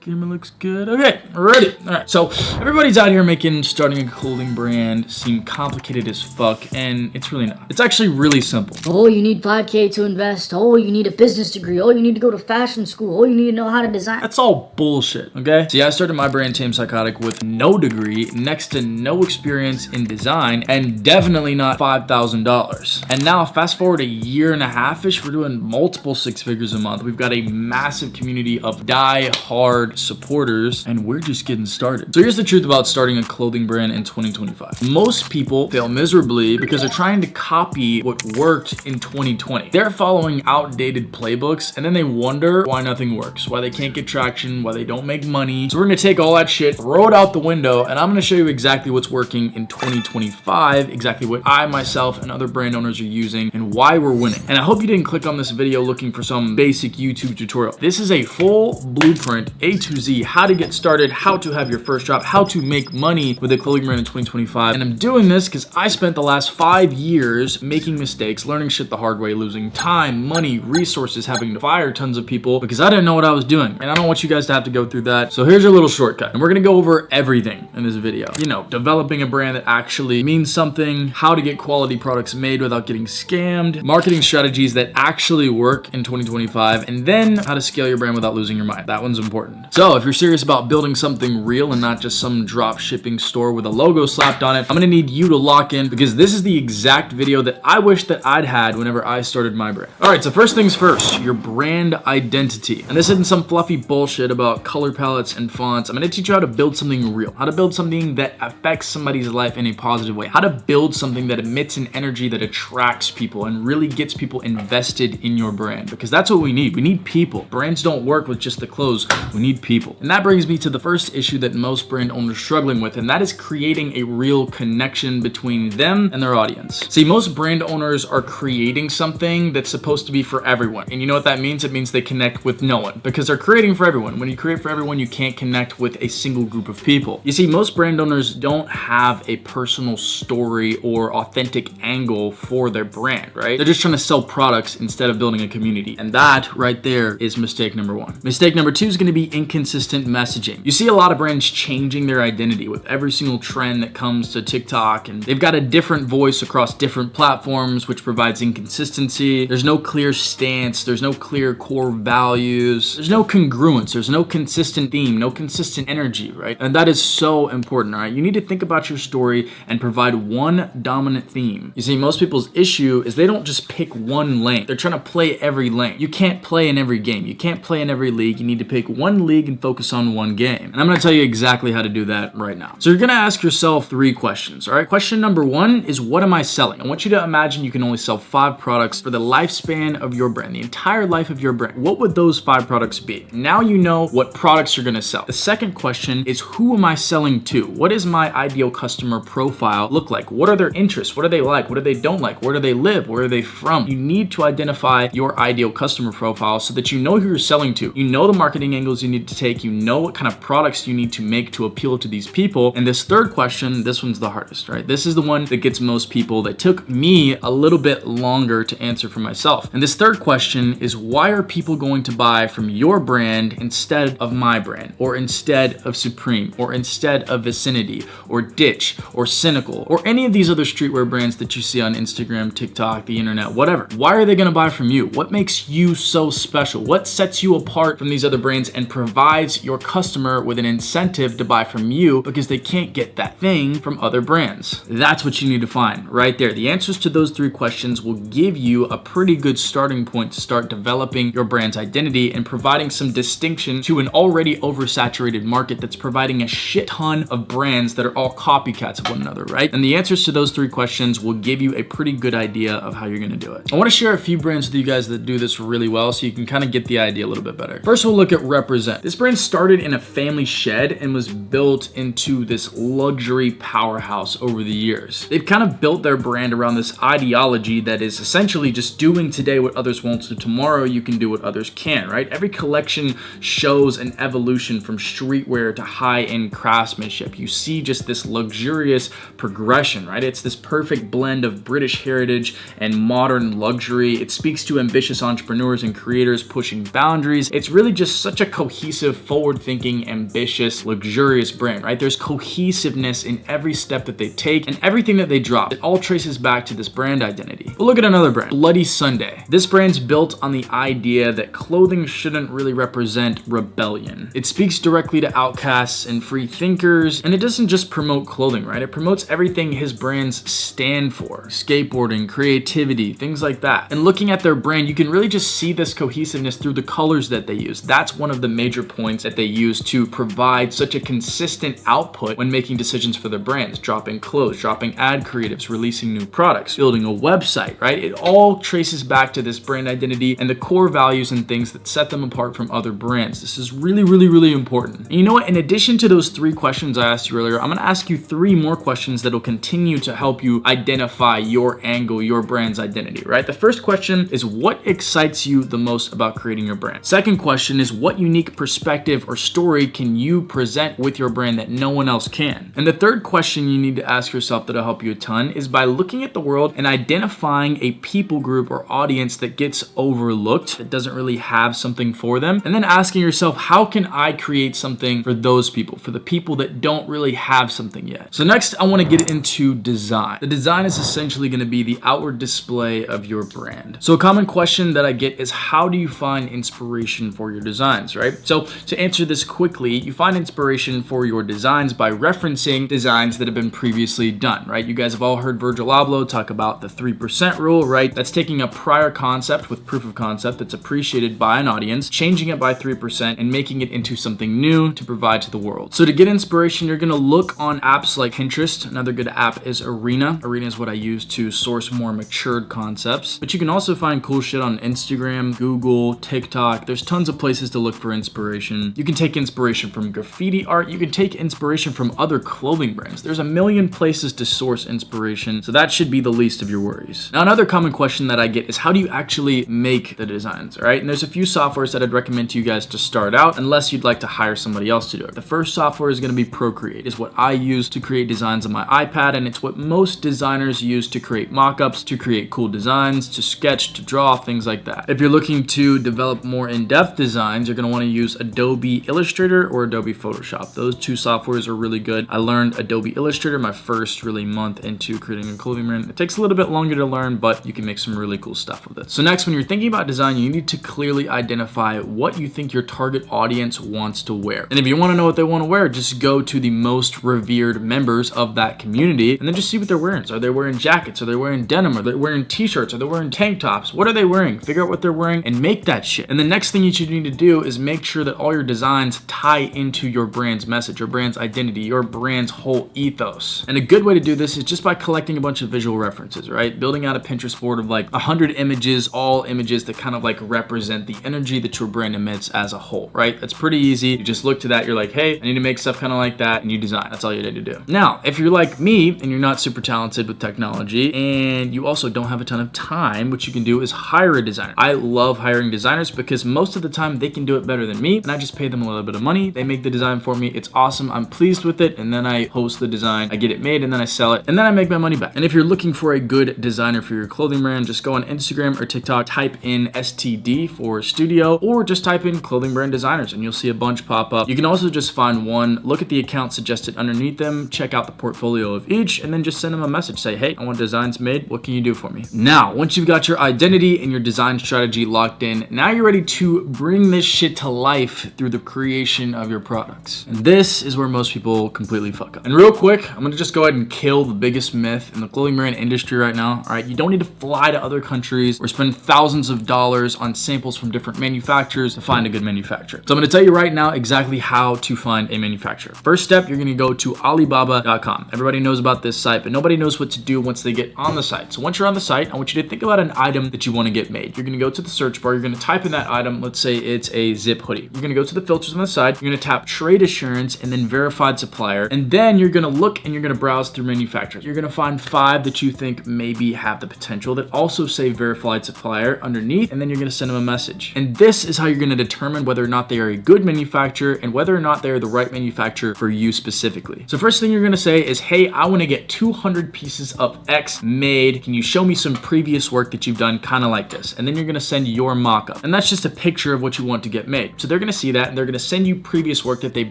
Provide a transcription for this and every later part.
Camera looks good. Okay, we're ready. All right, so everybody's out here making starting a clothing brand seem complicated as fuck, and it's really not. It's actually really simple. Oh, you need $5K to invest. Oh, you need a business degree. Oh, you need to go to fashion school. Oh, you need to know how to design. That's all bullshit, okay? See, I started my brand Tamed Psychotic with no degree, next to no experience in design, and definitely not $5,000. And now, fast forward a year and a half-ish, we're doing multiple six figures a month. We've got a massive community of die-hard supporters, and we're just getting started. So here's the truth about starting a clothing brand in 2025. Most people fail miserably because they're trying to copy what worked in 2020. They're following outdated playbooks, and then they wonder why nothing works, why they can't get traction, why they don't make money. So we're gonna take all that shit, throw it out the window, and I'm gonna show you exactly what's working in 2025, exactly what I, myself, and other brand owners are using, and why we're winning. And I hope you didn't click on this video looking for some basic YouTube tutorial. This is a full blueprint, A to Z, how to get started, how to have your first drop, how to make money with a clothing brand in 2025. And I'm doing this because I spent the last 5 years making mistakes, learning shit the hard way, losing time, money, resources, having to fire tons of people because I didn't know what I was doing. And I don't want you guys to have to go through that. So here's your little shortcut. And we're gonna go over everything in this video. You know, developing a brand that actually means something, how to get quality products made without getting scammed, marketing strategies that actually work in 2025, and then how to scale your brand without losing your mind. That one's important. So if you're serious about building something real and not just some drop shipping store with a logo slapped on it, I'm gonna need you to lock in because this is the exact video that I wish that I'd had whenever I started my brand. All right, so first things first, your brand identity. And this isn't some fluffy bullshit about color palettes and fonts. I'm gonna teach you how to build something real, how to build something that affects somebody's life in a positive way, how to build something that emits an energy that attracts people and really gets people invested in your brand, because that's what we need. We need people. Brands don't work with just the clothes. We need people. And that brings me to the first issue that most brand owners are struggling with, and that is creating a real connection between them and their audience. See, most brand owners are creating something that's supposed to be for everyone. And you know what that means? It means they connect with no one because they're creating for everyone. When you create for everyone, you can't connect with a single group of people. You see, most brand owners don't have a personal story or authentic angle for their brand, right? They're just trying to sell products instead of building a community. And that right there is mistake number one. Mistake number two is going to be inconsistent messaging. You see a lot of brands changing their identity with every single trend that comes to TikTok, and they've got a different voice across different platforms, which provides inconsistency. There's no clear stance. There's no clear core values. There's no congruence. There's no consistent theme, no consistent energy, right? And that is so important, all right? You need to think about your story and provide one dominant theme. You see, most people's issue is they don't just pick one lane. They're trying to play every lane. You can't play in every game. You can't play in every league. You need to pick one league and focus on one game. And I'm gonna tell you exactly how to do that right now. So you're gonna ask yourself 3 questions, all right? Question number 1 is, what am I selling? I want you to imagine you can only sell 5 products for the lifespan of your brand, the entire life of your brand. What would those 5 products be? Now you know what products you're gonna sell. The second question is, who am I selling to? What does my ideal customer profile look like? What are their interests? What do they like? What do they don't like? Where do they live? Where are they from? You need to identify your ideal customer profile so that you know who you're selling to. You know the marketing angles you need to take. You know what kind of products you need to make to appeal to these people. And this third question, this one's the hardest, right? This is the one that gets most people, that took me a little bit longer to answer for myself. And this third question is, why are people going to buy from your brand instead of my brand, or instead of Supreme, or instead of Vicinity, or Ditch, or Cynical, or any of these other streetwear brands that you see on Instagram, TikTok, the internet, whatever? Why are they gonna buy from you? What makes you so special? What sets you apart from these other brands and provides your customer with an incentive to buy from you because they can't get that thing from other brands? That's what you need to find right there. The answers to those 3 questions will give you a pretty good starting point to start developing your brand's identity and providing some distinction to an already oversaturated market that's providing a shit ton of brands that are all copycats of one another, right? And the answers to those 3 questions will give you a pretty good idea of how you're gonna do it. I wanna share a few brands with you guys that do this really well so you can kind of get the idea a little bit better. First, we'll look at Represent. This brand started in a family shed and was built into this luxury powerhouse over the years. They've kind of built their brand around this ideology that is essentially just doing today what others won't, so tomorrow you can do what others can, right? Every collection shows an evolution from streetwear to high-end craftsmanship. You see just this luxurious progression, right? It's this perfect blend of British heritage and modern luxury. It speaks to ambitious entrepreneurs and creators pushing boundaries. It's really just such a cohesive cohesive, forward-thinking, ambitious, luxurious brand, right? There's cohesiveness in every step that they take and everything that they drop. It all traces back to this brand identity. But look at another brand, Bloody Sunday. This brand's built on the idea that clothing shouldn't really represent rebellion. It speaks directly to outcasts and free thinkers, and it doesn't just promote clothing, right? It promotes everything his brands stand for. Skateboarding, creativity, things like that. And looking at their brand, you can really just see this cohesiveness through the colors that they use. That's one of the major points that they use to provide such a consistent output when making decisions for their brands, dropping clothes, dropping ad creatives, releasing new products, building a website, right? It all traces back to this brand identity and the core values and things that set them apart from other brands. This is really, really, really important. And you know what? In addition to those 3 questions I asked you earlier, I'm gonna ask you 3 more questions that will continue to help you identify your angle, your brand's identity, right? The first question is, what excites you the most about creating your brand? Second question is, what unique perspective or story can you present with your brand that no one else can? And the third question you need to ask yourself that'll help you a ton is by looking at the world and identifying a people group or audience that gets overlooked, that doesn't really have something for them, and then asking yourself, how can I create something for those people, for the people that don't really have something yet? So next, I want to get into design. The design is essentially going to be the outward display of your brand. So a common question that I get is, how do you find inspiration for your designs, right? So to answer this quickly, you find inspiration for your designs by referencing designs that have been previously done, right? You guys have all heard Virgil Abloh talk about the 3% rule, right? That's taking a prior concept with proof of concept that's appreciated by an audience, changing it by 3% and making it into something new to provide to the world. So to get inspiration, you're gonna look on apps like Pinterest. Another good app is Arena. Arena is what I use to source more matured concepts, but you can also find cool shit on Instagram, Google, TikTok. There's tons of places to look for inspiration. You can take inspiration from graffiti art. You can take inspiration from other clothing brands. There's a million places to source inspiration, so that should be the least of your worries. Now, another common question that I get is, how do you actually make the designs, right? And there's a few softwares that I'd recommend to you guys to start out, unless you'd like to hire somebody else to do it. The first software is gonna be Procreate. It's what I use to create designs on my iPad, and it's what most designers use to create mock-ups, to create cool designs, to sketch, to draw, things like that. If you're looking to develop more in-depth designs, you're gonna wanna use Adobe Illustrator or Adobe Photoshop. Those 2 softwares are really good. I learned Adobe Illustrator my first really month into creating a clothing brand. It takes a little bit longer to learn, but you can make some really cool stuff with it. So next, when you're thinking about design, you need to clearly identify what you think your target audience wants to wear. And if you wanna know what they wanna wear, just go to the most revered members of that community and then just see what they're wearing. So are they wearing jackets? Are they wearing denim? Are they wearing t-shirts? Are they wearing tank tops? What are they wearing? Figure out what they're wearing and make that shit. And the next thing you should need to do is make sure that all your designs tie into your brand's message, your brand's identity, your brand's whole ethos. And a good way to do this is just by collecting a bunch of visual references, right? Building out a Pinterest board of like 100 images, all images that kind of like represent the energy that your brand emits as a whole, right? That's pretty easy. You just look to that, you're like, hey, I need to make stuff kind of like that, and you design. That's all you need to do. Now, if you're like me and you're not super talented with technology and you also don't have a ton of time, what you can do is hire a designer. I love hiring designers because most of the time they can do it better than me, and I just pay them a little bit of money. They make the design for me. It's awesome. I'm pleased with it, and then I host the design. I get it made, and then I sell it, and then I make my money back. And if you're looking for a good designer for your clothing brand, just go on Instagram or TikTok, type in STD for studio, or just type in clothing brand designers, and you'll see a bunch pop up. You can also just find one, look at the account suggested underneath them, check out the portfolio of each, and then just send them a message. Say, hey, I want designs made. What can you do for me? Now, once you've got your identity and your design strategy locked in, now you're ready to bring this shit to life through the creation of your products. And this is where most people completely fuck up. And real quick, I'm gonna just go ahead and kill the biggest myth in the clothing brand industry right now. All right, you don't need to fly to other countries or spend thousands of dollars on samples from different manufacturers to find a good manufacturer. So I'm gonna tell you right now exactly how to find a manufacturer. First step, you're gonna go to Alibaba.com. Everybody knows about this site, but nobody knows what to do once they get on the site. So once you're on the site, I want you to think about an item that you want to get made. You're gonna go to the search bar, you're gonna type in that item. Let's say it's a zip hoodie. You're gonna go to the filters on the side, you're gonna tap trade assurance and then verified supplier, and then you're gonna look and you're gonna browse through manufacturers. You're gonna find 5 that you think maybe have the potential that also say verified supplier underneath, and then you're gonna send them a message. And this is how you're gonna determine whether or not they are a good manufacturer and whether or not they are the right manufacturer for you specifically. So first thing you're gonna say is, hey, I wanna get 200 pieces of X made. Can you show me some previous work that you've done kind of like this? And then you're gonna send your mock-up. And that's just a picture of what you want to get made. So they're gonna see that and they're gonna send you previous work that they've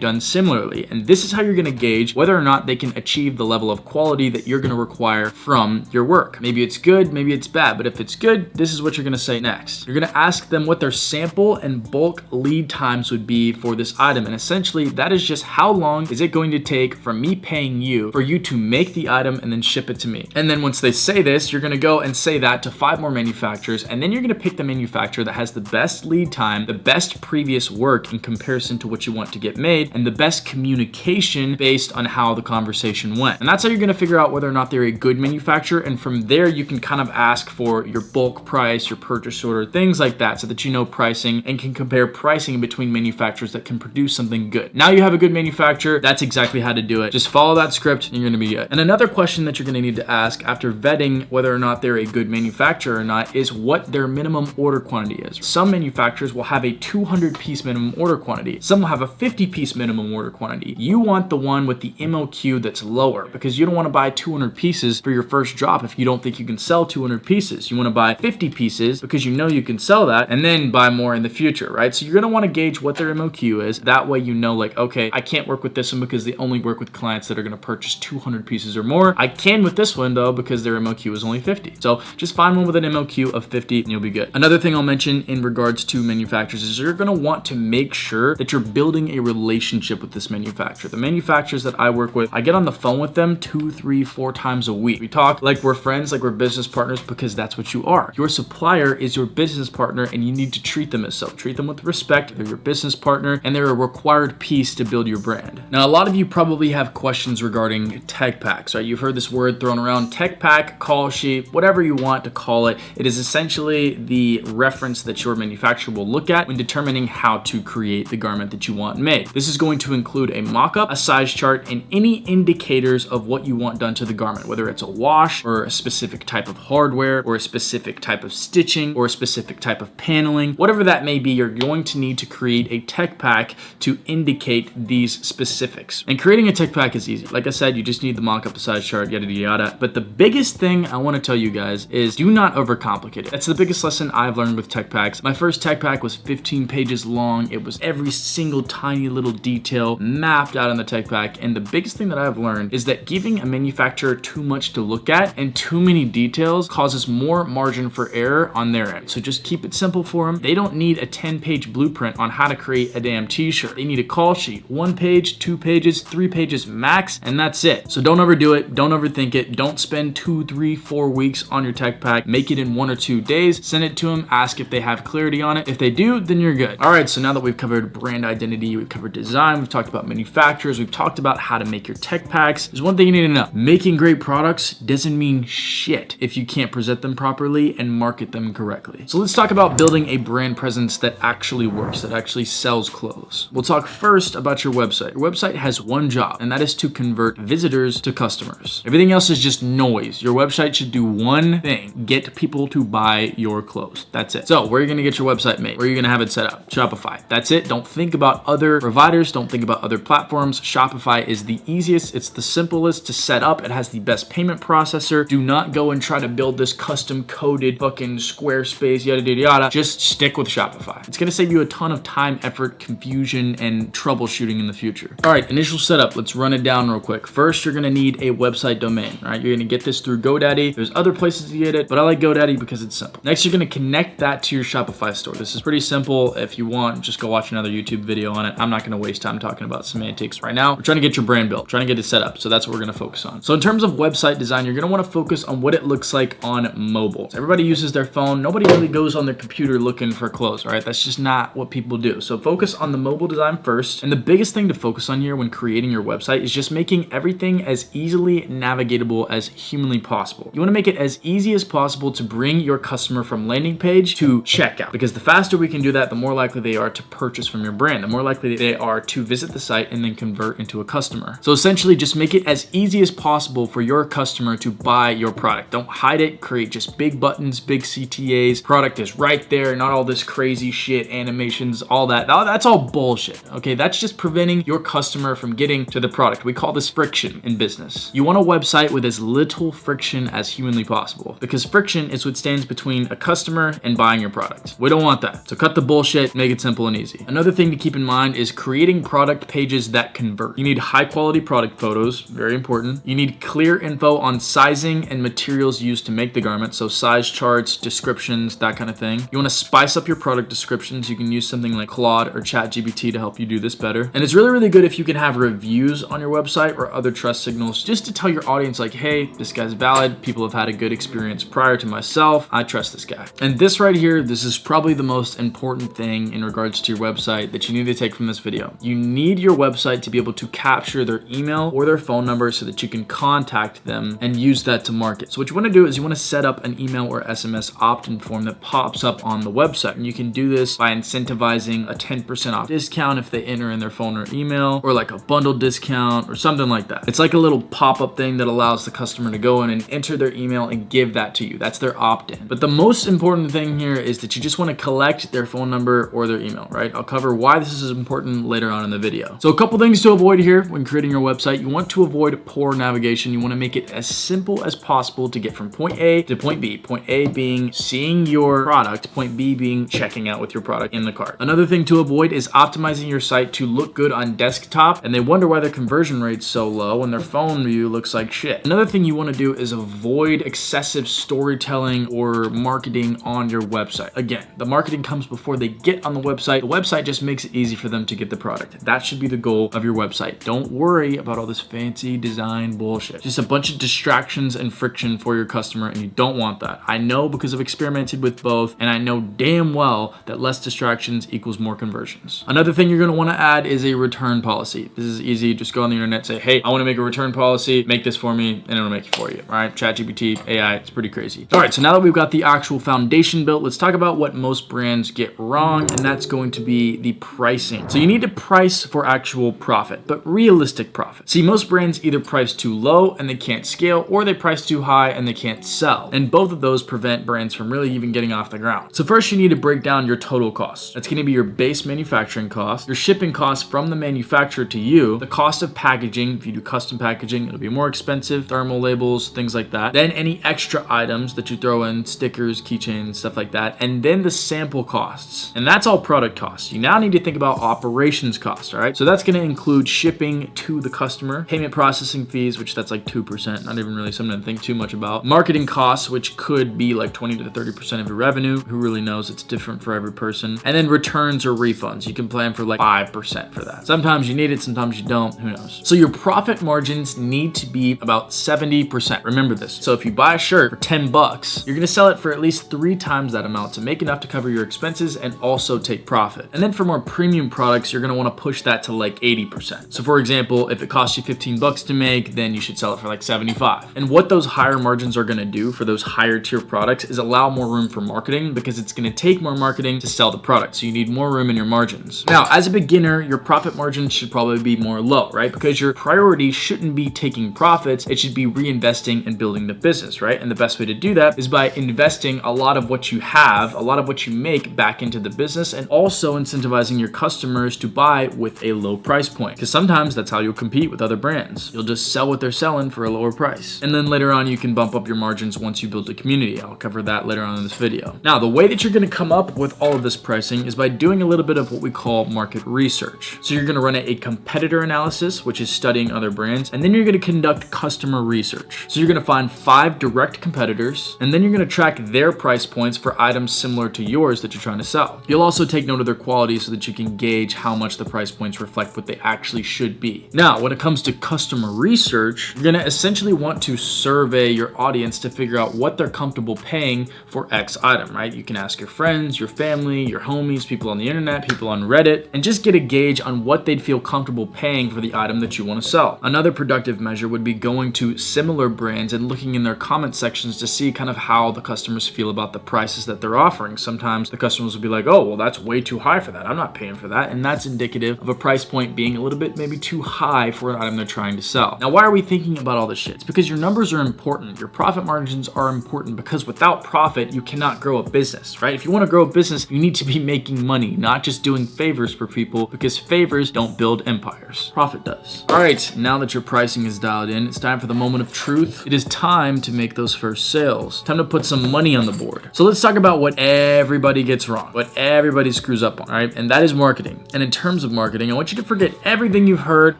done similarly. And this is how you're gonna gauge whether or not they can achieve the level of quality that you're gonna require from your work. Maybe it's good, maybe it's bad, but if it's good, this is what you're gonna say next. You're gonna ask them what their sample and bulk lead times would be for this item. And essentially that is just how long is it going to take from me paying you for you to make the item and then ship it to me. And then once they say this, you're gonna go and say that to 5 more manufacturers, and then you're gonna pick the manufacturer that has the best lead time, the best previous work in comparison to what you want to get made, and the best communication based on how the conversation went. And that's how you're gonna figure out whether or not they're a good manufacturer. And from there, you can kind of ask for your bulk price, your purchase order, things like that, so that you know pricing and can compare pricing between manufacturers that can produce something good. Now you have a good manufacturer, that's exactly how to do it. Just follow that script and you're gonna be good. And another question that you're gonna need to ask after vetting whether or not they're a good manufacturer or not is what their minimum order quantity is. Some manufacturers will have a 200 piece minimum order quantity. Some will have a 50 piece minimum order quantity. You want the one with the MOQ that's lower, because you don't want to buy 200 pieces for your first drop if you don't think you can sell 200 pieces. You want to buy 50 pieces because you know you can sell that and then buy more in the future, right? So you're going to want to gauge what their MOQ is. That way you know, like, okay, I can't work with this one because they only work with clients that are going to purchase 200 pieces or more. I can with this one though because their MOQ is only 50. So just find one with an MOQ of 50 and you'll be good. Another thing I'll mention in regards to manufacturers is you're going to want to make sure that you're building a relationship with this manufacturer. The manufacturers that I work with, I get on the phone with them 2, 3, 4 times a week. We talk like we're friends, like we're business partners, because that's what you are. Your supplier is your business partner and you need to treat them as so. Treat them with respect. They're your business partner and they're a required piece to build your brand. Now, a lot of you probably have questions regarding tech packs, right? You've heard this word thrown around: tech pack, call sheet, whatever you want to call it. It is essentially the reference that your manufacturer will look at when determining how to create the garment that you want made. This is going to include a mock-up, a size chart, and any indicators of what you want done to the garment, whether it's a wash or a specific type of hardware or a specific type of stitching or a specific type of paneling, whatever that may be. You're going to need to create a tech pack to indicate these specifics. And creating a tech pack is easy. Like I said, you just need the mock-up, a size chart, yada yada. But the biggest thing I want to tell you guys is do not overcomplicate it. That's the biggest lesson I've learned with tech packs. My first tech pack was 15 pages long. It was every single tiny little detail mapped out in the tech pack. And the biggest thing that I've learned is that giving a manufacturer too much to look at and too many details causes more margin for error on their end. So just keep it simple for them. They don't need a 10-page blueprint on how to create a damn t-shirt. They need a call sheet, 1 page, 2 pages, 3 pages max, and that's it. So don't overdo it. Don't overthink it. Don't spend 2, 3, 4 weeks on your tech pack. Make it in 1 or 2 days. Send it to them. Ask if they have clarity on it. If they do, then you're good. All right, so now that we've covered brand identity, we've covered design, we've talked about manufacturers, we've talked about how to make your tech packs. There's one thing you need to know. Making great products doesn't mean shit if you can't present them properly and market them correctly. So let's talk about building a brand presence that actually works, that actually sells clothes. We'll talk first about your website. Your website has one job, and that is to convert visitors to customers. Everything else is just noise. Your website should do one thing: get people to buy your clothes. That's it. So where are you gonna get your website made? Where are you gonna have it set up? Shopify. That's it. Don't think about other providers. Don't think about other platforms. Shopify is the easiest. It's the simplest to set up. It has the best payment processor. Do not go and try to build this custom coded fucking Squarespace, yada yada yada. Just stick with Shopify. It's gonna save you a ton of time, effort, confusion, and troubleshooting in the future. All right, initial setup. Let's run it down real quick. First, you're gonna need a website domain, right? You're gonna get this through GoDaddy. There's other places to get it, but I like GoDaddy because it's simple. Next, you're gonna connect that to your Shopify store. This is pretty simple. If you want, just go watch another YouTube video on it. I'm not gonna waste time talking about semantics right now. We're trying to get your brand built, trying to get it set up. So that's what we're gonna focus on. So in terms of website design, you're gonna wanna focus on what it looks like on mobile. So everybody uses their phone. Nobody really goes on their computer looking for clothes, all right? That's just not what people do. So focus on the mobile design first. And the biggest thing to focus on here when creating your website is just making everything as easily navigatable as humanly possible. You wanna make it as easy as possible to bring your customer from landing page to checkout, because the faster we can do that, the more likely they are to purchase from your brand, the more likely they are to visit the site and then convert into a customer. So essentially just make it as easy as possible for your customer to buy your product. Don't hide it. Create just big buttons, big CTAs. Product is right there, not all this crazy shit, animations, all that. That's all bullshit, okay? That's just preventing your customer from getting to the product. We call this friction in business. You want a website with as little friction as humanly possible, because friction is what stands between a customer and buying your product. We don't want that. So cut the bullshit, make it it simple and easy. Another thing to keep in mind is creating product pages that convert. You need high quality product photos, very important. You need clear info on sizing and materials used to make the garment, so size charts, descriptions, that kind of thing. You want to spice up your product descriptions. You can use something like Claude or ChatGPT to help you do this better. And it's really, really good if you can have reviews on your website or other trust signals just to tell your audience like, hey, this guy's valid. People have had a good experience prior to myself. I trust this guy. And this right here, this is probably the most important thing in regards to your website that you need to take from this video. You need your website to be able to capture their email or their phone number so that you can contact them and use that to market. So what you want to do is you want to set up an email or SMS opt-in form that pops up on the website. And you can do this by incentivizing a 10% off discount if they enter in their phone or email, or like a bundle discount or something like that. It's like a little pop-up thing that allows the customer to go in and enter their email and give that to you. That's their opt-in. But the most important thing here is that you just want to collect their phone number or their email, right? I'll cover why this is important later on in the video. So a couple things to avoid here when creating your website. You want to avoid poor navigation. You want to make it as simple as possible to get from point A to point B. Point A being seeing your product, point B being checking out with your product in the cart. Another thing to avoid is optimizing your site to look good on desktop, and they wonder why their conversion rate's so low and their phone view looks like shit. Another thing you want to do is avoid excessive storytelling or marketing on your website. Again, the marketing comes before they get on the website. The website just makes it easy for them to get the product. That should be the goal of your website. Don't worry about all this fancy design bullshit. Just a bunch of distractions and friction for your customer, and you don't want that. I know because I've experimented with both, and I know damn well that less distractions equals more conversions. Another thing you're going to want to add is a return policy. This is easy. Just go on the internet, say, hey, I want to make a return policy, make this for me, and it'll make it for you. All right, ChatGPT, AI, it's pretty crazy. All right, so now that we've got the actual foundation built, let's talk about what most brands get wrong, and that's going to be the pricing. So you need to price for actual profit, but realistic profit. See, most brands either price too low and they can't scale, or they price too high and they can't sell. And both of those prevent brands from really even getting off the ground. So first you need to break down your total costs. That's going to be your base manufacturing cost, your shipping costs from the manufacturer to you, the cost of packaging. If you do custom packaging, it'll be more expensive, thermal labels, things like that. Then any extra items that you throw in, stickers, keychains, stuff like that. And then the sample costs. And that's all product costs. You now need to think about operations costs, all right? So that's going to include shipping to the customer, payment processing fees, which that's like 2%, not even really something to think too much about. Marketing costs, which could be like 20 to 30% of your revenue. Who really knows? It's different for every person. And then returns or refunds. You can plan for like 5% for that. Sometimes you need it, sometimes you don't, who knows? So your profit margins need to be about 70%. Remember this. So if you buy a shirt for 10 bucks, you're going to sell it for at least 3 times that amount to make enough to cover your expenses and also take profit. And then for more premium products, you're going to want to push that to like 80%. So for example, if it costs you 15 bucks to make, then you should sell it for like 75. And what those higher margins are going to do for those higher tier products is allow more room for marketing, because it's going to take more marketing to sell the product. So you need more room in your margins. Now, as a beginner, your profit margin should probably be more low, right? Because your priority shouldn't be taking profits. It should be reinvesting and building the business, right? And the best way to do that is by investing a lot of what you have, a lot of what you make back into the business, and also incentivizing your customers to buy with a low price point. Because sometimes that's how you'll compete with other brands. You'll just sell what they're selling for a lower price. And then later on, you can bump up your margins once you build a community. I'll cover that later on in this video. Now, the way that you're going to come up with all of this pricing is by doing a little bit of what we call market research. So you're going to run a competitor analysis, which is studying other brands, and then you're going to conduct customer research. So you're going to find 5 direct competitors, and then you're going to track their price points for items similar to yours that you're trying to sell. You'll also take note of their quality so that you can gauge how much the price points reflect what they actually should be. Now, when it comes to customer research, you're going to essentially want to survey your audience to figure out what they're comfortable paying for X item, right? You can ask your friends, your family, your homies, people on the internet, people on Reddit, and just get a gauge on what they'd feel comfortable paying for the item that you want to sell. Another productive measure would be going to similar brands and looking in their comment sections to see kind of how the customers feel about the prices that they're offering. Sometimes the customers will be like, oh, well, that's way too high for that. I'm not paying for that. And that's indicative of a price point being a little bit maybe too high for an item they're trying to sell. Now, why are we thinking about all this shit? It's because your numbers are important. Your profit margins are important, because without profit, you cannot grow a business, right? If you want to grow a business, you need to be making money, not just doing favors for people, because favors don't build empires. Profit does. All right, now that your pricing is dialed in, it's time for the moment of truth. It is time to make those first sales. Time to put some money on the board. So let's talk about what everybody gets wrong. What everybody everybody screws up on, right? And that is marketing. And in terms of marketing, I want you to forget everything you've heard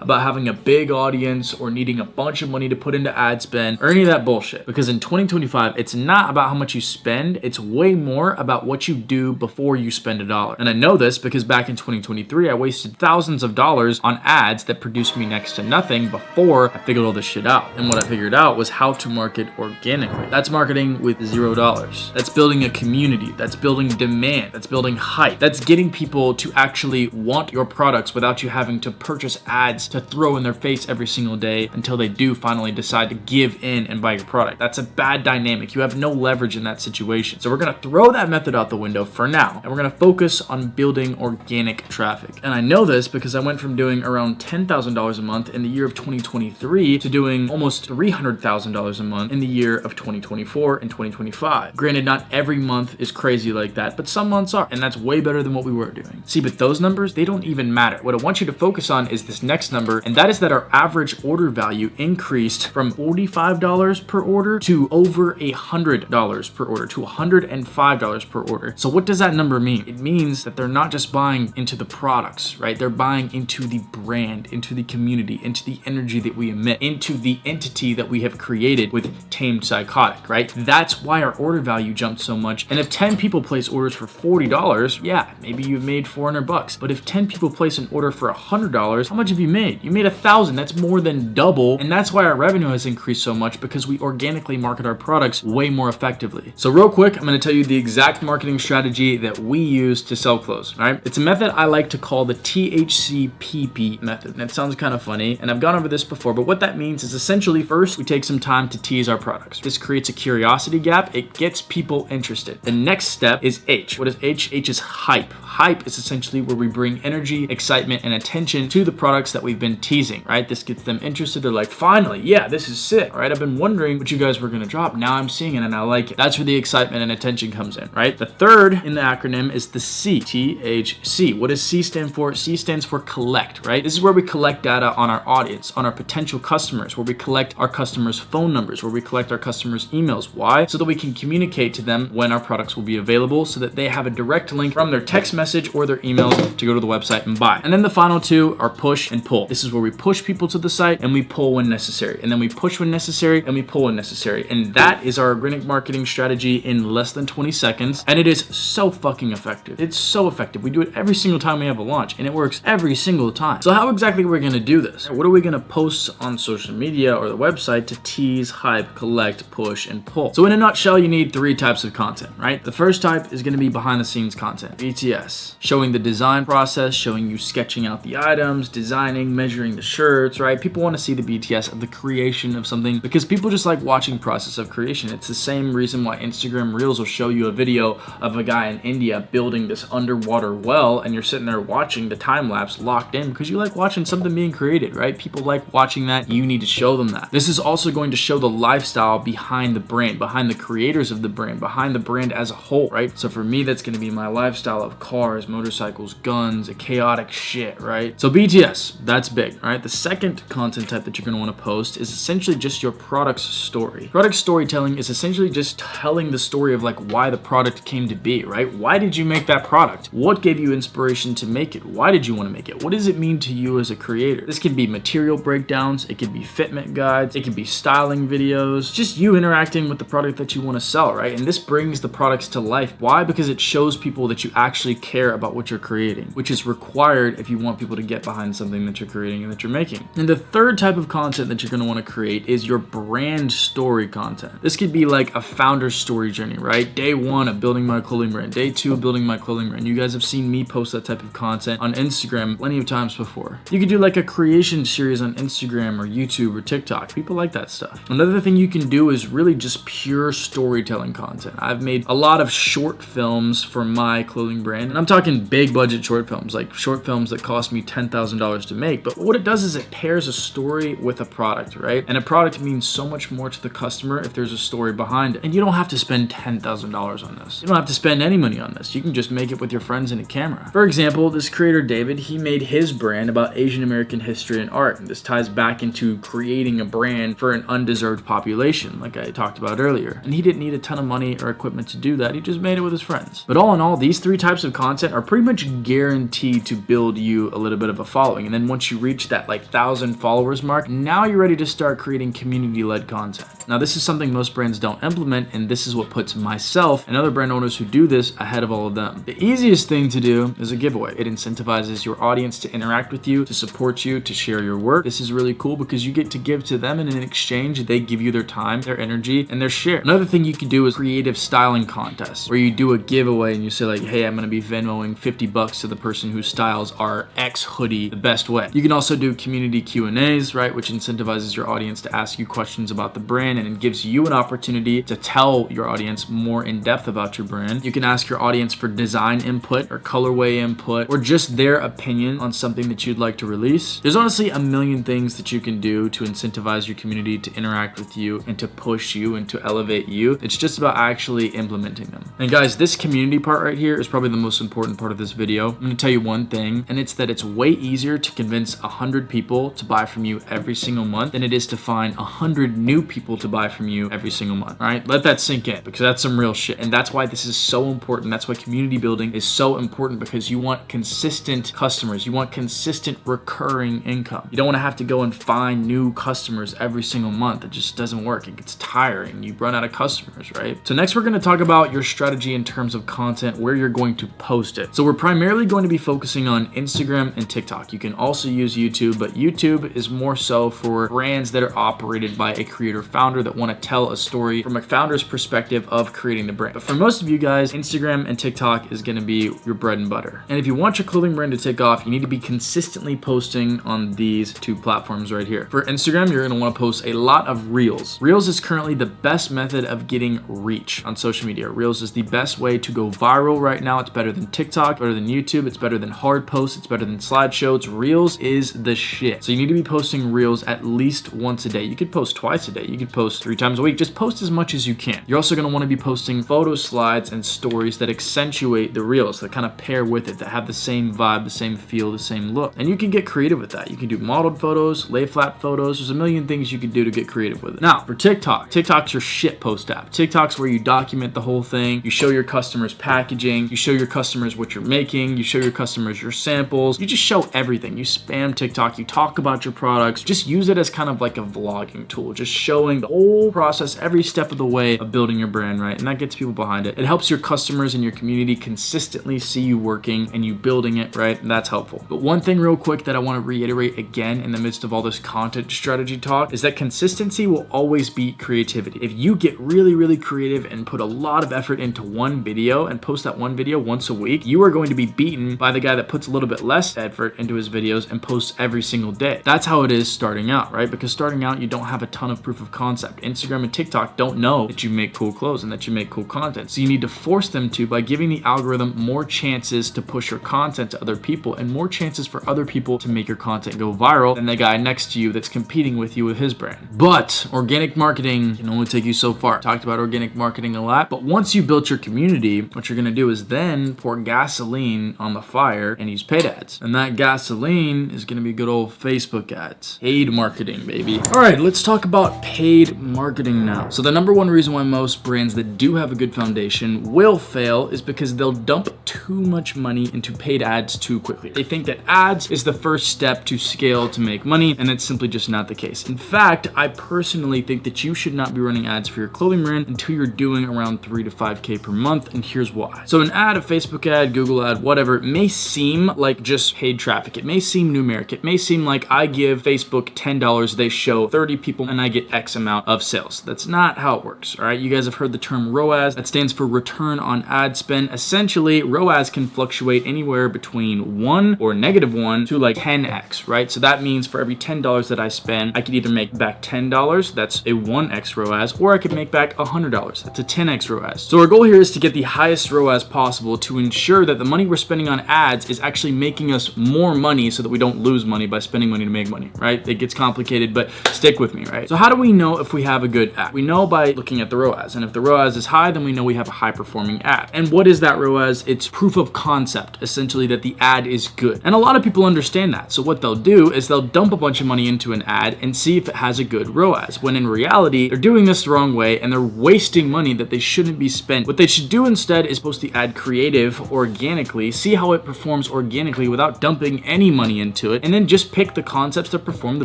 about having a big audience or needing a bunch of money to put into ad spend or any of that bullshit. Because in 2025, it's not about how much you spend, it's way more about what you do before you spend a dollar. And I know this because back in 2023, I wasted thousands of dollars on ads that produced me next to nothing before I figured all this shit out. And what I figured out was how to market organically. That's marketing with $0. That's building a community. That's building demand. That's building hype. That's getting people to actually want your products without you having to purchase ads to throw in their face every single day until they do finally decide to give in and buy your product. That's a bad dynamic. You have no leverage in that situation. So we're going to throw that method out the window for now, and we're going to focus on building organic traffic. And I know this because I went from doing around $10,000 a month in the year of 2023 to doing almost $300,000 a month in the year of 2024 and 2025. Granted, not every month is crazy like that, but some months are, and that's way better than what we were doing. See, but those numbers, they don't even matter. What I want you to focus on is this next number, and that is that our average order value increased from $45 per order to over $100 per order, to $105 per order. So what does that number mean? It means that they're not just buying into the products, right? They're buying into the brand, into the community, into the energy that we emit, into the entity that we have created with Tamed Psychotic, right? That's why our order value jumped so much. And if 10 people place orders for $40, yeah, maybe you've made $400. But if 10 people place an order for $100, how much have you made? You made $1,000. That's more than double. And that's why our revenue has increased so much, because we organically market our products way more effectively. So real quick, I'm going to tell you the exact marketing strategy that we use to sell clothes, right? It's a method I like to call the THCPP method. And it sounds kind of funny, and I've gone over this before, but what that means is essentially first, we take some time to tease our products. This creates a curiosity gap. It gets people interested. The next step is H. What is H? H is hype. Hype is essentially where we bring energy, excitement, and attention to the products that we've been teasing, right? This gets them interested. They're like, finally, yeah, this is sick, all right? I've been wondering what you guys were gonna drop. Now I'm seeing it and I like it. That's where the excitement and attention comes in, right? The third in the acronym is the C, THC. What does C stand for? C stands for collect, right? This is where we collect data on our audience, on our potential customers, where we collect our customers' phone numbers, where we collect our customers' emails. Why? So that we can communicate to them when our products will be available, so that they have a direct link from their text message or their emails to go to the website and buy. And then the final two are push and pull. This is where we push people to the site and we pull when necessary. And then we push when necessary and we pull when necessary. And that is our organic marketing strategy in less than 20 seconds. And it is so fucking effective. It's so effective. We do it every single time we have a launch, and it works every single time. So how exactly are we going to do this? What are we going to post on social media or the website to tease, hype, collect, push, and pull? So in a nutshell, you need three types of content, right? The first type is going to be behind the scenes content, BTS, showing the design process, showing you sketching out the items, designing, measuring the shirts, right? People want to see the BTS of the creation of something because people just like watching process of creation. It's the same reason why Instagram Reels will show you a video of a guy in India building this underwater well, and you're sitting there watching the time lapse locked in because you like watching something being created, right? People like watching that. You need to show them that. This is also going to show the lifestyle behind the brand, behind the creators of the brand, behind the brand as a whole, right? So for me, that's going to be my lifestyle of cars, motorcycles, guns, a chaotic shit, right? So BTS, that's big, right? The second content type that you're going to want to post is essentially just your product's story. Product storytelling is essentially just telling the story of like why the product came to be, right? Why did you make that product? What gave you inspiration to make it? Why did you want to make it? What does it mean to you as a creator? This can be material breakdowns, it could be fitment guides, it could be styling videos, just you interacting with the product that you want to sell, right? And this brings the products to life. Why? Because it shows people that you actually care about what you're creating, which is required if you want people to get behind something that you're creating and that you're making. And the third type of content that you're going to want to create is your brand story content. This could be like a founder's story journey, right? Day one of building my clothing brand, day two of building my clothing brand. You guys have seen me post that type of content on Instagram plenty of times before. You could do like a creation series on Instagram or YouTube or TikTok. People like that stuff. Another thing you can do is really just pure storytelling content. I've made a lot of short films for my clothing brand, and I'm talking big budget short films, like short films that cost me $10,000 to make. But what it does is it pairs a story with a product, right? And a product means so much more to the customer if there's a story behind it. And you don't have to spend $10,000 on this. You don't have to spend any money on this. You can just make it with your friends and a camera. For example, this creator David, he made his brand about Asian American history and art. And this ties back into creating a brand for an undeserved population, like I talked about earlier. And he didn't need a ton of money or equipment to do that. He just made it with his friends. But all in all, these three three types of content are pretty much guaranteed to build you a little bit of a following. And then once you reach that like 1,000 followers mark, now you're ready to start creating community-led content. Now this is something most brands don't implement, and this is what puts myself and other brand owners who do this ahead of all of them. The easiest thing to do is a giveaway. It incentivizes your audience to interact with you, to support you, to share your work. This is really cool because you get to give to them, and in exchange, they give you their time, their energy, and their share. Another thing you can do is creative styling contests, where you do a giveaway and you say like, hey, I'm gonna be Venmoing $50 to the person who styles our X hoodie the best way. You can also do community Q&As, right, which incentivizes your audience to ask you questions about the brand, and it gives you an opportunity to tell your audience more in depth about your brand. You can ask your audience for design input or colorway input or just their opinion on something that you'd like to release. There's honestly a million things that you can do to incentivize your community to interact with you and to push you and to elevate you. It's just about actually implementing them. And guys, this community part right here is probably the most important part of this video. I'm gonna tell you one thing, and it's that it's way easier to convince 100 people to buy from you every single month than it is to find 100 new people to buy from you every single month. All right, let that sink in, because that's some real shit. And that's why this is so important. That's why community building is so important, because you want consistent customers. You want consistent recurring income. You don't want to have to go and find new customers every single month. It just doesn't work. It gets tiring. You run out of customers, right? So next we're going to talk about your strategy in terms of content, where you're going to post it. So we're primarily going to be focusing on Instagram and TikTok. You can also use YouTube, but YouTube is more so for brands that are operated by a creator founder that want to tell a story from a founder's perspective of creating the brand. But for most of you guys, Instagram and TikTok is going to be your bread and butter. And if you want your clothing brand to take off, you need to be consistently posting on these two platforms right here. For Instagram, you're going to want to post a lot of Reels. Reels is currently the best method of getting reach on social media. Reels is the best way to go viral right now. It's better than TikTok, better than YouTube. It's better than hard posts. It's better than slideshows. Reels is the shit. So you need to be posting Reels at least once a day. You could post twice a day. You could post 3 times a week. Just post as much as you can. You're also going to want to be posting photo slides and stories that accentuate the Reels, that kind of pair with it, that have the same vibe, the same feel, the same look. And you can get creative with that. You can do modeled photos, lay flat photos. There's a million things you can do to get creative with it. Now, for TikTok, TikTok's your shit post app. TikTok's where you document the whole thing. You show your customers packaging. You show your customers what you're making. You show your customers your samples. You just show everything. You spam TikTok. You talk about your products. Just use it as kind of like a vlogging tool. Just showing the whole process, every step of the way of building your brand, right? And that gets people behind it. It helps your customers and your community consistently see you working and you building it, right? And that's helpful. But one thing real quick that I want to reiterate again in the midst of all this content strategy talk is that consistency will always beat creativity. If you get really, really creative and put a lot of effort into one video and post that one video once a week, you are going to be beaten by the guy that puts a little bit less effort into his videos and posts every single day. That's how it is starting out, right? Because starting out, you don't have a ton of proof of concept. Instagram and TikTok don't know that you make cool clothes and that you make cool content. So you need to force them to by giving the algorithm more chances to push your content to other people and more chances for other people to make your content go viral than the guy next to you that's competing with you with his brand. But organic marketing can only take you so far. Talked about organic marketing a lot, but once you built your community, what you're gonna do is then pour gasoline on the fire and use paid ads. And that gasoline is gonna be good old Facebook ads. Paid marketing, baby. All right, let's talk about paid marketing now. So the number one reason why most brands that do have a good foundation will fail is because they'll dump too much money into paid ads too quickly. They think that ads is the first step to scale to make money, and it's simply just not the case. In fact, I personally think that you should not be running ads for your clothing brand until you're doing around 3 to 5K per month, and here's why. So an ad, a Facebook ad, Google ad, whatever, it may seem like just paid traffic. It may seem numeric. It may seem like I give Facebook $10, they show 30 people, and I get X amount of sales. That's not how it works, all right? You guys have heard the term ROAS. That stands for return on ad spend. Essentially, ROAS can fluctuate anywhere between 1 or -1 to like 10x, right? So that means for every $10 that I spend, I could either make back $10, that's a 1x ROAS, or I could make back $100, that's a 10x ROAS. So our goal here is to get the highest ROAS possible to ensure that the money we're spending on ads is actually making us more money so that we don't lose money by spending money to make money, right? It gets complicated, but stick with me, right? So how do we know if we have a good ad? We know by looking at the ROAS, and if the ROAS is high, then we know we have a high performing ad. And what is that ROAS? It's proof of concept, essentially, that the ad is good. And a lot of people understand that. So what they'll do is they'll dump a bunch of money into an ad and see if it has a good ROAS, when in reality, they're doing this the wrong way and they're wasting money that they shouldn't be spent. What they should do instead is post the ad creative organically, see how it performs organically without dumping any money into it, and then just pick the concepts that perform the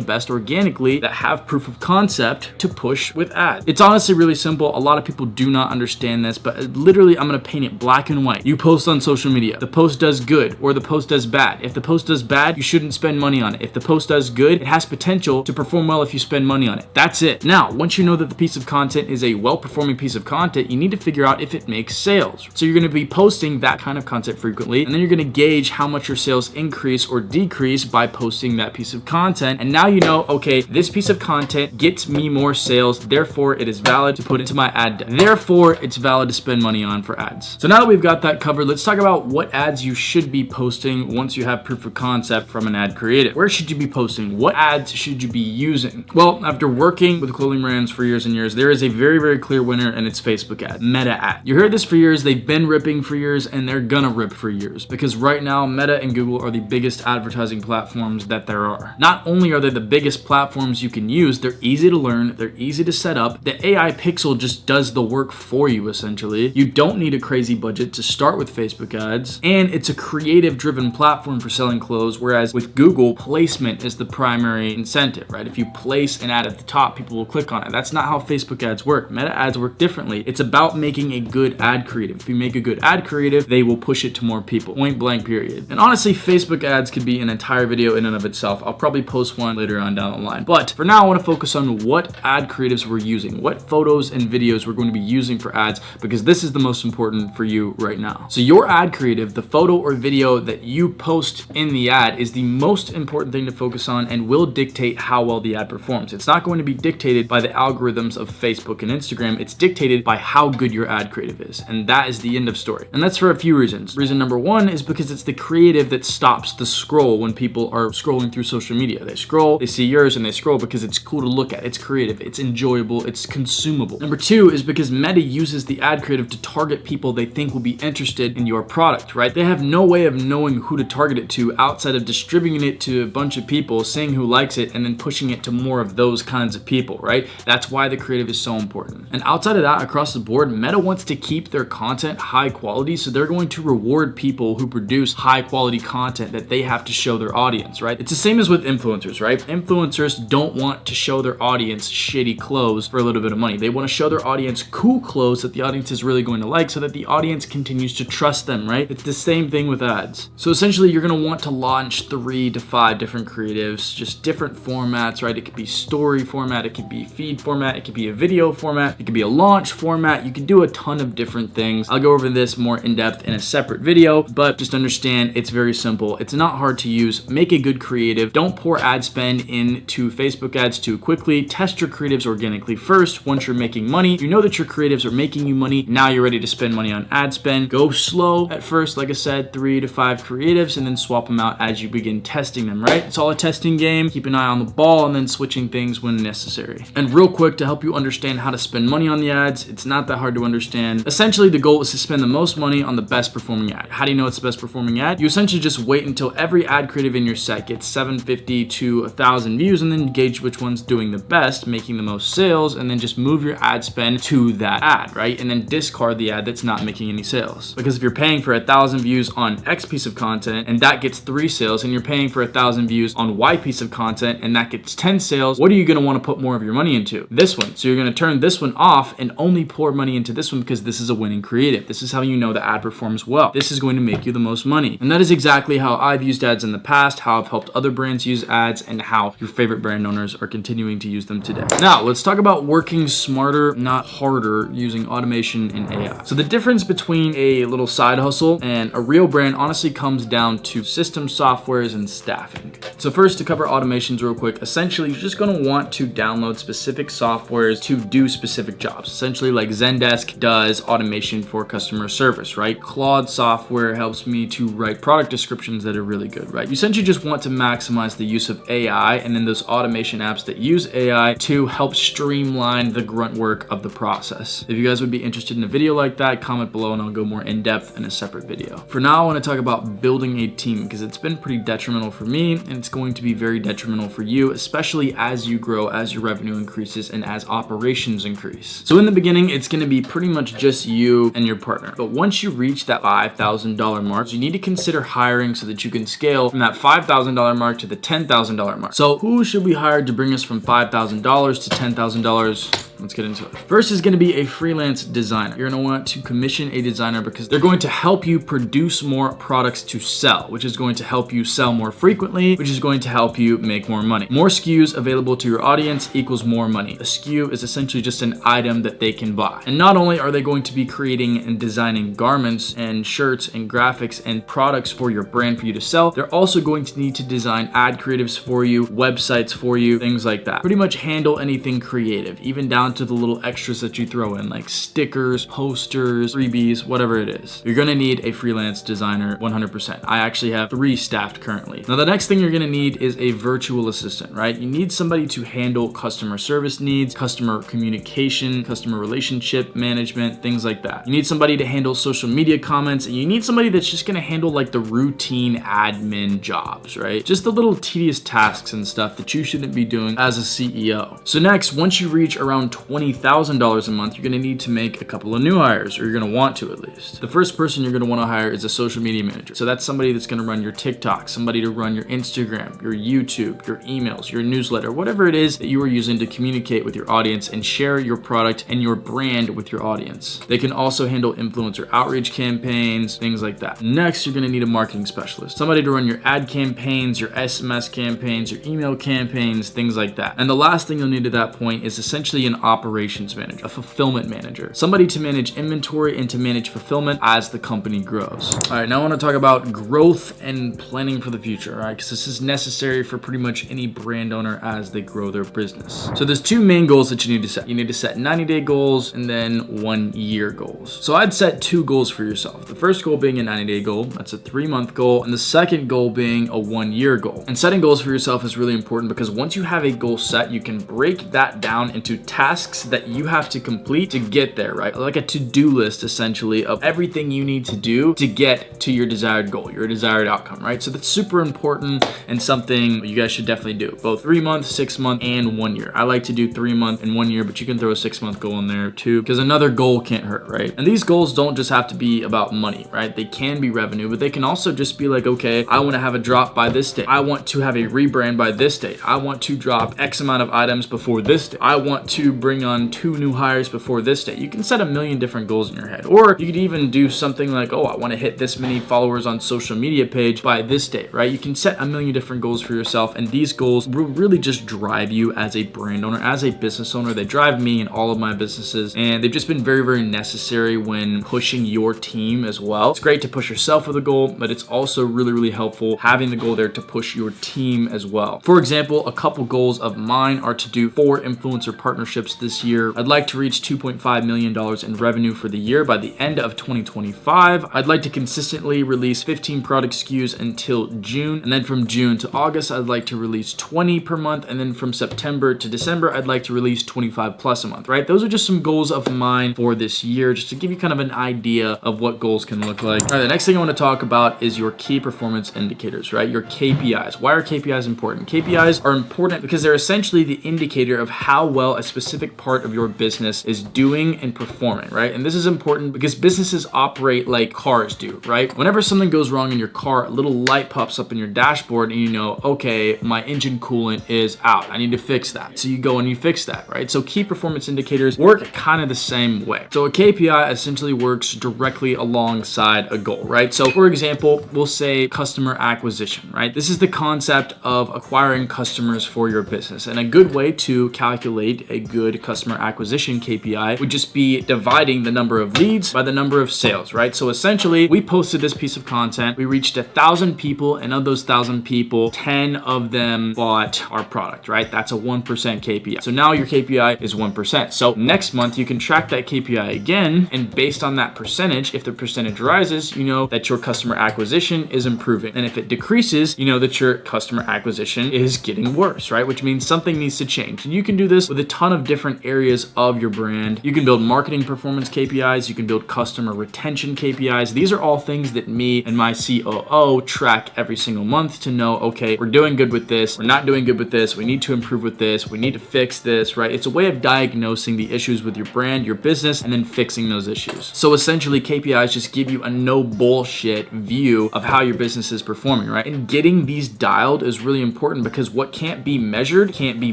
best organically that have proof of concept to push with ads. It's honestly really simple. A lot of people do not understand this, but literally I'm gonna paint it black and white. You post on social media, the post does good or the post does bad. If the post does bad, you shouldn't spend money on it. If the post does good, it has potential to perform well if you spend money on it. That's it. Now, once you know that the piece of content is a well-performing piece of content, you need to figure out if it makes sales. So you're gonna be posting that kind of content frequently, and then you're gonna gauge how much your sales increase or decrease by posting that piece of content. And now you know, okay, this piece of content gets me more sales, therefore it is valid to put into my ad deck. Therefore, it's valid to spend money on for ads. So now that we've got that covered, let's talk about what ads you should be posting once you have proof of concept from an ad creative. Where should you be posting? What ads should you be using? Well, after working with clothing brands for years and years, there is a very, very clear winner, and it's Facebook ad, Meta ad. You heard this for years, they've been ripping for years, and they're gonna rip for years, because right now, Meta and Google are the biggest advertising platforms that there are. Not only are they the biggest platforms you can use, they're easy to learn, they're easy to set up. The AI pixel just does the work for you, essentially. You don't need a crazy budget to start with Facebook ads, and it's a creative driven platform for selling clothes, whereas with Google, placement is the primary incentive, right? If you place an ad at the top, people will click on it. That's not how Facebook ads work. Meta ads work differently. It's about making a good ad creative. If you make a good ad creative, they will push it to more people. Point blank, period. And honestly, Facebook ads could be an entire video in and of itself. I'll probably post one later on down the line. But for now, I want to focus on what ad creatives we're using, what photos and videos we're going to be using for ads, because this is the most important for you right now. So your ad creative, the photo or video that you post in the ad, is the most important thing to focus on and will dictate how well the ad performs. It's not going to be dictated by the algorithms of Facebook and Instagram. It's dictated by how good your ad creative is. And that is the end of story. And that's for a few reasons. Reason number one is because it's the creative that stops the scroll when people are scrolling through social media. They scroll, they see yours, and they scroll because it's cool to look at. It's creative, it's enjoyable, it's consumable. Number two is because Meta uses the ad creative to target people they think will be interested in your product, right? They have no way of knowing who to target it to outside of distributing it to a bunch of people, seeing who likes it, and then pushing it to more of those kinds of people, right? That's why the creative is so important. And outside of that, across the board, Meta wants to keep their content high quality, so they're going to reward people who produce high quality content that they have to show their audience, right? It's the same as with influencers, right? Influencers don't want to show their audience shitty clothes for a little bit of money. They want to show their audience cool clothes that the audience is really going to like, so that the audience continues to trust them, right? It's the same thing with ads. So essentially, you're going to want to launch 3 to 5 different creatives, just different formats, right? It could be story format, it could be feed format, it could be a video format, it could be a launch format. You can do a ton of different things. I'll go over this more in depth in a separate video, but just understand it's very simple. It's not hard to use. Make a good creative. Don't pour ad spend into Facebook ads too quickly. Test your creatives organically first. Once you're making money, you know that your creatives are making you money. Now you're ready to spend money on ad spend. Go slow at first, like I said, 3 to 5 creatives, and then swap them out as you begin testing them, right? It's all a testing game. Keep an eye on the ball and then switching things when necessary. And real quick, to help you understand how to spend money on the ads, it's not that hard to understand. Essentially, the goal is to spend the most money on the best performing ad. How do you know it's the best performing ad? You essentially just wait until every ad creative in your set gets 750 to 1,000 views, and then gauge which one's doing the best, making the most sales, and then just move your ad spend to that ad, right? And then discard the ad that's not making any sales. Because if you're paying for 1,000 views on X piece of content and that gets 3 sales, and you're paying for 1,000 views on Y piece of content and that gets 10 sales, what are you going to want to put more of your money into? This one. So you're going to turn this one off and only pour money into this one, because this is a winning creative. This is how you know the ad performs well. This is going to make you the most money. And that is exactly how I've used ads in the past, how I've helped other brands use ads, and how your favorite brand owners are continuing to use them today. Now, let's talk about working smarter, not harder, using automation and AI. So the difference between a little side hustle and a real brand honestly comes down to system softwares and staffing. So first, to cover automations real quick, essentially you're just going to want to download specific softwares to do specific jobs. Essentially, like Zendesk does automation for customer service, right? Claude software helps me to write product descriptions that are really good, right? You essentially just want to maximize the use of AI, and then those automation apps that use AI to help streamline the grunt work of the process. If you guys would be interested in a video like that, comment below and I'll go more in depth in a separate video. For now, I want to talk about building a team, because it's been pretty detrimental for me, and it's going to be very detrimental for you, especially as you grow, as your revenue increases, and as operations increase. So in the beginning, it's going to be pretty much just you and your partner. But once once you reach that $5,000 mark, you need to consider hiring so that you can scale from that $5,000 mark to the $10,000 mark. So who should we hire to bring us from $5,000 to $10,000? Let's get into it. First is going to be a freelance designer. You're going to want to commission a designer because they're going to help you produce more products to sell, which is going to help you sell more frequently, which is going to help you make more money. More SKUs available to your audience equals more money. A SKU is essentially just an item that they can buy. And not only are they going to be creating and designing garments and shirts and graphics and products for your brand for you to sell, they're also going to need to design ad creatives for you, websites for you, things like that. Pretty much handle anything creative, even down to the little extras that you throw in, like stickers, posters, freebies, whatever it is. You're gonna need a freelance designer 100%. I actually have 3 staffed currently. Now, the next thing you're gonna need is a virtual assistant, right? You need somebody to handle customer service needs, customer communication, customer relationship management, things like that. You need somebody to handle social media comments, and you need somebody that's just gonna handle like the routine admin jobs, right? Just the little tedious tasks and stuff that you shouldn't be doing as a CEO. So next, once you reach around $20,000 a month, you're gonna need to make a couple of new hires, or you're gonna want to at least. The first person you're gonna wanna hire is a social media manager. So that's somebody that's gonna run your TikTok, somebody to run your Instagram, your YouTube, your emails, your newsletter, whatever it is that you are using to communicate with your audience and share your product and your brand with your audience. They can also handle influencer outreach campaigns, things like that. Next, you're gonna need a marketing specialist, somebody to run your ad campaigns, your SMS campaigns, your email campaigns, things like that. And the last thing you'll need at that point is essentially an operations manager, a fulfillment manager, somebody to manage inventory and to manage fulfillment as the company grows. All right, now I want to talk about growth and planning for the future, right? Because this is necessary for pretty much any brand owner as they grow their business. So there's 2 main goals that you need to set. You need to set 90-day goals and then 1-year goals. So I'd set 2 goals for yourself. The first goal being a 90-day goal, that's a 3-month goal, and the second goal being a 1-year goal. And setting goals for yourself is really important because once you have a goal set, you can break that down into tasks that you have to complete to get there, right? Like a to-do list essentially of everything you need to do to get to your desired goal, your desired outcome, right? So that's super important and something you guys should definitely do. Both 3-month, 6-month, and 1 year. I like to do 3-month and 1 year, but you can throw a 6-month goal in there too, because another goal can't hurt, right? And these goals don't just have to be about money, right? They can be revenue, but they can also just be like, okay, I want to have a drop by this date. I want to have a rebrand by this date. I want to drop X amount of items before this date. I want to bring on 2 new hires before this date. You can set a million different goals in your head. Or you could even do something like, oh, I want to hit this many followers on social media page by this date, right? You can set a million different goals for yourself, and these goals will really just drive you as a brand owner, as a business owner. They drive me in all of my businesses, and they've just been very, very necessary when pushing your team as well. It's great to push yourself with a goal, but it's also really, really helpful having the goal there to push your team as well. For example, a couple goals of mine are to do 4 influencer partnerships this year. I'd like to reach $2.5 million in revenue for the year by the end of 2025. I'd like to consistently release 15 product SKUs until June. And then from June to August, I'd like to release 20 per month. And then from September to December, I'd like to release 25 plus a month, right? Those are just some goals of mine for this year, just to give you kind of an idea of what goals can look like. All right, the next thing I want to talk about is your key performance indicators, right? Your KPIs. Why are KPIs important? KPIs are important because they're essentially the indicator of how well a specific part of your business is doing and performing, right? And this is important because businesses operate like cars do, right? Whenever something goes wrong in your car, a little light pops up in your dashboard and you know, okay, my engine coolant is out. I need to fix that. So you go and you fix that, right? So key performance indicators work kind of the same way. So a KPI essentially works directly alongside a goal, right? So for example, we'll say customer acquisition, right? This is the concept of acquiring customers for your business. And a good way to calculate a good customer acquisition KPI would just be dividing the number of leads by the number of sales, right? So essentially, we posted this piece of content, we reached 1,000 people, and of those 1,000 people, 10 of them bought our product, right? That's a 1% KPI. So now your KPI is 1%. So next month, you can track that KPI again, and based on that percentage, if the percentage rises, you know that your customer acquisition is improving. And if it decreases, you know that your customer acquisition is getting worse, right? Which means something needs to change. And you can do this with a ton of different different areas of your brand. You can build marketing performance KPIs. You can build customer retention KPIs. These are all things that me and my COO track every single month to know, okay, we're doing good with this. We're not doing good with this. We need to improve with this. We need to fix this, right? It's a way of diagnosing the issues with your brand, your business, and then fixing those issues. So essentially, KPIs just give you a no bullshit view of how your business is performing, right? And getting these dialed is really important because what can't be measured can't be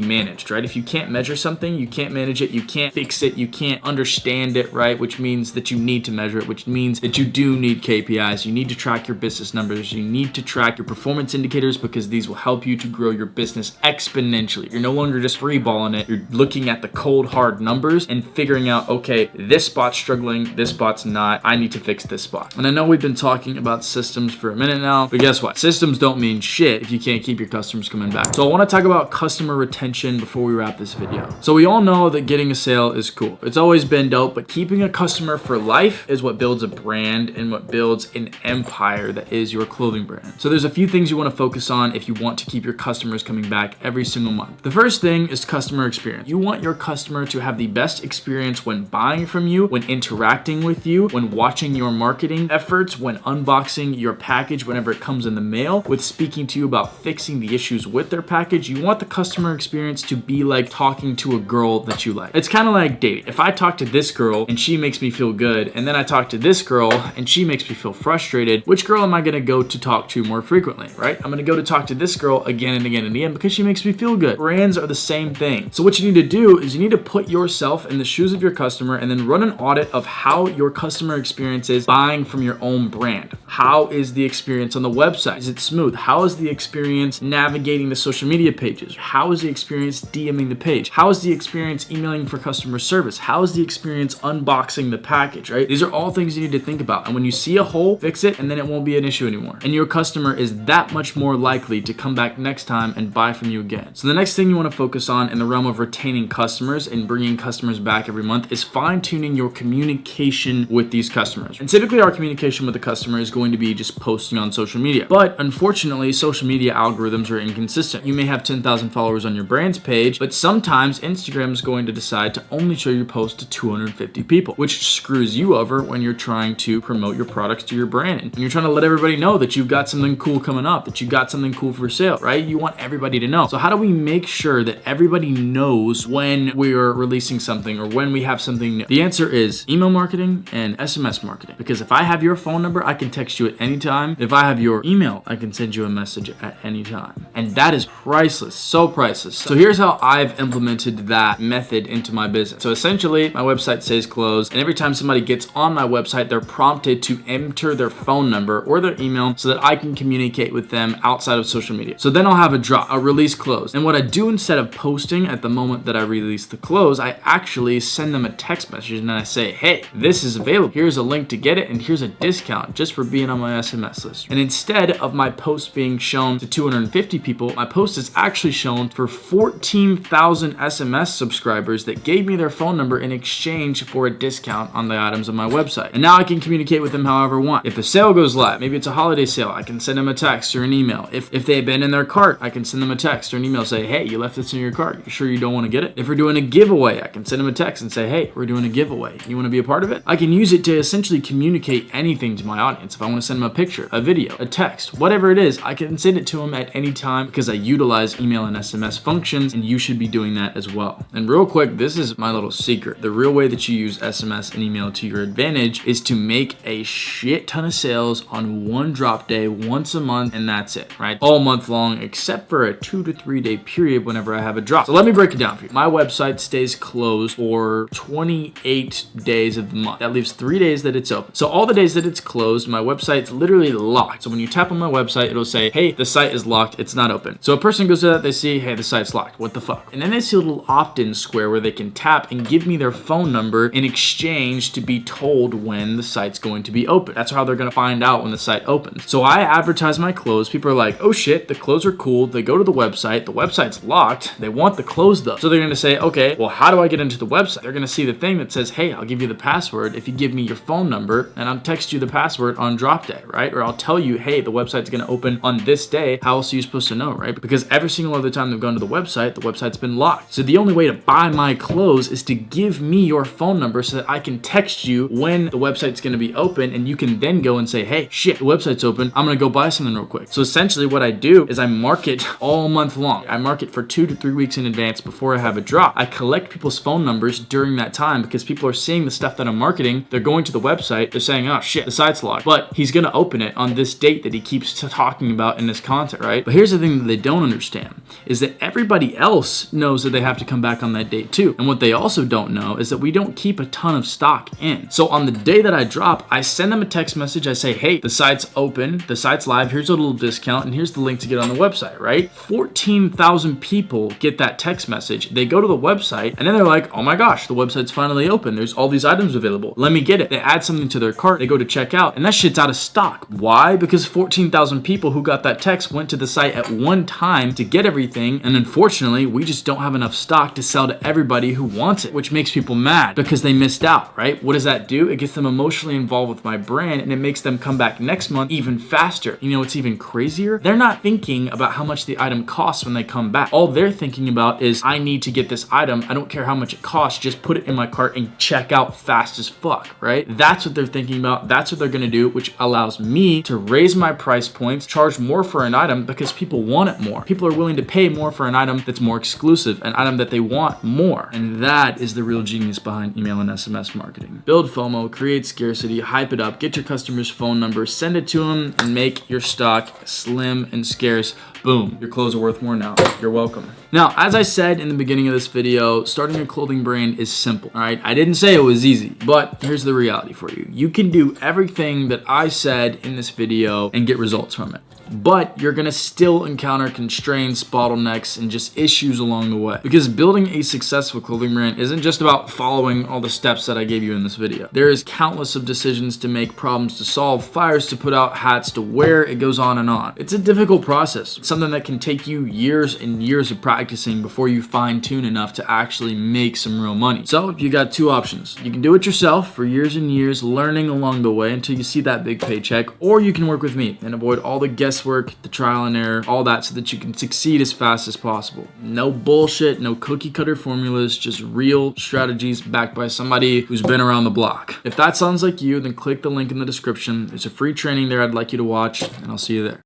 managed, right? If you can't measure something, you can't manage it, you can't fix it, you can't understand it, right? Which means that you need to measure it, which means that you do need KPIs. You need to track your business numbers. You need to track your performance indicators because these will help you to grow your business exponentially. You're no longer just freeballing it. You're looking at the cold, hard numbers and figuring out, okay, this spot's struggling, this spot's not. I need to fix this spot. And I know we've been talking about systems for a minute now, but guess what? Systems don't mean shit if you can't keep your customers coming back. So I want to talk about customer retention before we wrap this video. So we all know that getting a sale is cool. It's always been dope, but keeping a customer for life is what builds a brand and what builds an empire that is your clothing brand. So there's a few things you want to focus on if you want to keep your customers coming back every single month. The first thing is customer experience. You want your customer to have the best experience when buying from you, when interacting with you, when watching your marketing efforts, when unboxing your package whenever it comes in the mail, with speaking to you about fixing the issues with their package. You want the customer experience to be like talking to a girl that you like. It's kind of like dating. If I talk to this girl and she makes me feel good, and then I talk to this girl and she makes me feel frustrated, which girl am I going to go to talk to more frequently, right? I'm going to go to talk to this girl again and again and again because she makes me feel good. Brands are the same thing. So what you need to do is you need to put yourself in the shoes of your customer and then run an audit of how your customer experience is buying from your own brand. How is the experience on the website? Is it smooth? How is the experience navigating the social media pages? How is the experience DMing the page? How is the experience emailing for customer service? How is the experience unboxing the package, right? These are all things you need to think about. And when you see a hole, fix it, and then it won't be an issue anymore. And your customer is that much more likely to come back next time and buy from you again. So the next thing you want to focus on in the realm of retaining customers and bringing customers back every month is fine-tuning your communication with these customers. And typically our communication with the customer is going to be just posting on social media. But unfortunately, social media algorithms are inconsistent. You may have 10,000 followers on your brand's page, but sometimes Instagram is going to decide to only show your post to 250 people, which screws you over when you're trying to promote your products to your brand. And you're trying to let everybody know that you've got something cool coming up, that you've got something cool for sale, right? You want everybody to know. So how do we make sure that everybody knows when we're releasing something or when we have something new? The answer is email marketing and SMS marketing. Because if I have your phone number, I can text you at any time. If I have your email, I can send you a message at any time. And that is priceless, so priceless. So here's how I've implemented that method into my business. So essentially, my website stays closed, and every time somebody gets on my website, they're prompted to enter their phone number or their email so that I can communicate with them outside of social media. So then I'll have a release close. And what I do instead of posting at the moment that I release the close, I actually send them a text message and I say, hey, this is available. Here's a link to get it, and here's a discount just for being on my SMS list. And instead of my post being shown to 250 people, my post is actually shown for 14,000 SMS subscribers that gave me their phone number in exchange for a discount on the items on my website. And now I can communicate with them however I want. If the sale goes live, maybe it's a holiday sale, I can send them a text or an email. If they abandon their cart, I can send them a text or an email, say, hey, you left this in your cart. You sure you don't want to get it? If we're doing a giveaway, I can send them a text and say, hey, we're doing a giveaway. You want to be a part of it? I can use it to essentially communicate anything to my audience. If I want to send them a picture, a video, a text, whatever it is, I can send it to them at any time because I utilize email and SMS functions, and you should be doing that as well. And real quick, this is my little secret. The real way that you use SMS and email to your advantage is to make a shit ton of sales on one drop day once a month, and that's it, right? All month long, except for a 2 to 3 day period whenever I have a drop. So let me break it down for you. My website stays closed for 28 days of the month. That leaves 3 days that it's open. So all the days that it's closed, my website's literally locked. So when you tap on my website, it'll say, hey, the site is locked, it's not open. So a person goes to that, they see, hey, the site's locked, what the fuck? And then they see a little opt-in square where they can tap and give me their phone number in exchange to be told when the site's going to be open. That's how they're gonna find out when the site opens. So I advertise my clothes. People are like, oh shit, the clothes are cool. They go to the website's locked. They want the clothes though. So they're gonna say, okay, well, how do I get into the website? They're gonna see the thing that says, hey, I'll give you the password if you give me your phone number, and I'll text you the password on drop day, right? Or I'll tell you, hey, the website's gonna open on this day. How else are you supposed to know, right? Because every single other time they've gone to the website's been locked. So the only way to buy my clothes is to give me your phone number so that I can text you when the website's going to be open, and you can then go and say, hey, shit, the website's open. I'm going to go buy something real quick. So essentially what I do is I market all month long. I market for 2 to 3 weeks in advance before I have a drop. I collect people's phone numbers during that time because people are seeing the stuff that I'm marketing. They're going to the website. They're saying, oh shit, the site's locked, but he's going to open it on this date that he keeps talking about in this content, right? But here's the thing that they don't understand is that everybody else knows that they have to come back on that date too. And what they also don't know is that we don't keep a ton of stock in. So on the day that I drop, I send them a text message. I say, hey, the site's open, the site's live, here's a little discount, and here's the link to get on the website, right? 14,000 people get that text message. They go to the website and then they're like, oh my gosh, the website's finally open. There's all these items available. Let me get it. They add something to their cart. They go to check out and that shit's out of stock. Why? Because 14,000 people who got that text went to the site at one time to get everything. And unfortunately, we just don't have enough stock to sell to everybody who wants it, which makes people mad because they missed out, right? What does that do? It gets them emotionally involved with my brand and it makes them come back next month even faster. You know what's even crazier? They're not thinking about how much the item costs when they come back. All they're thinking about is, I need to get this item. I don't care how much it costs. Just put it in my cart and check out fast as fuck, right? That's what they're thinking about. That's what they're gonna do, which allows me to raise my price points, charge more for an item because people want it more. People are willing to pay more for an item that's more exclusive, an item that they want more. And that is the real genius behind email and SMS marketing. Build FOMO, create scarcity, hype it up, get your customers' phone number, send it to them, and make your stock slim and scarce. Boom, your clothes are worth more now. You're welcome. Now, as I said in the beginning of this video, starting a clothing brand is simple, all right? I didn't say it was easy, but here's the reality for you. You can do everything that I said in this video and get results from it. But you're gonna still encounter constraints, bottlenecks, and just issues along the way. Because building a successful clothing brand isn't just about following all the steps that I gave you in this video. There is countless of decisions to make, problems to solve, fires to put out, hats to wear, it goes on and on. It's a difficult process. It's something that can take you years and years of practicing before you fine tune enough to actually make some real money. So you got two options. You can do it yourself for years and years, learning along the way until you see that big paycheck, or you can work with me and avoid all the guesswork, the trial and error, all that so that you can succeed as fast as possible. No bullshit, no cookie cutter formulas, just real strategies backed by somebody who's been around the block. If that sounds like you, then click the link in the description. There's a free training there I'd like you to watch, and I'll see you there.